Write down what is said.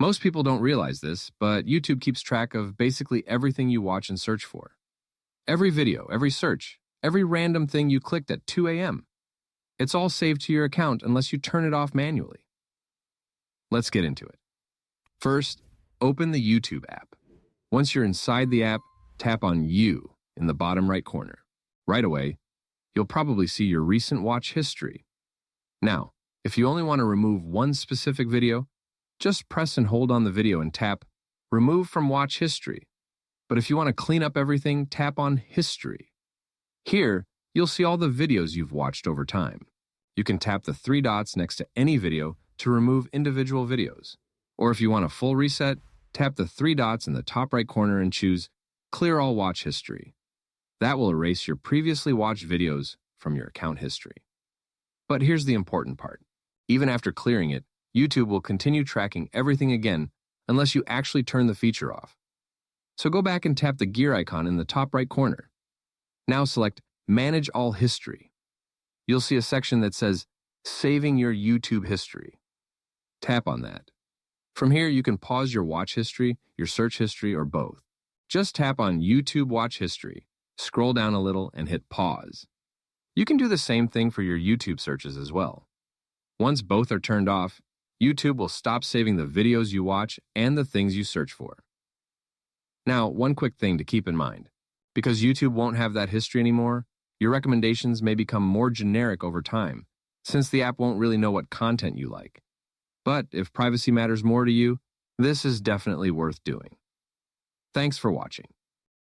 Most people don't realize this, but YouTube keeps track of basically everything you watch and search for. Every video, every search, every random thing you clicked at 2 a.m. It's all saved to your account unless you turn it off manually. Let's get into it. First, open the YouTube app. Once you're inside the app, tap on You in the bottom right corner. Right away, you'll probably see your recent watch history. Now, if you only want to remove one specific video, just press and hold on the video and tap Remove from Watch History. But if you want to clean up everything, tap on History. Here, you'll see all the videos you've watched over time. You can tap the three dots next to any video to remove individual videos. Or if you want a full reset, tap the three dots in the top right corner and choose Clear All Watch History. That will erase your previously watched videos from your account history. But here's the important part. Even after clearing it, YouTube will continue tracking everything again unless you actually turn the feature off. So go back and tap the gear icon in the top right corner. Now select Manage All History. You'll see a section that says Saving Your YouTube History. Tap on that. From here, you can pause your watch history, your search history, or both. Just tap on YouTube Watch History, scroll down a little, and hit pause. You can do the same thing for your YouTube searches as well. Once both are turned off, YouTube will stop saving the videos you watch and the things you search for. Now, one quick thing to keep in mind. Because YouTube won't have that history anymore, your recommendations may become more generic over time, since the app won't really know what content you like. But if privacy matters more to you, this is definitely worth doing. Thanks for watching.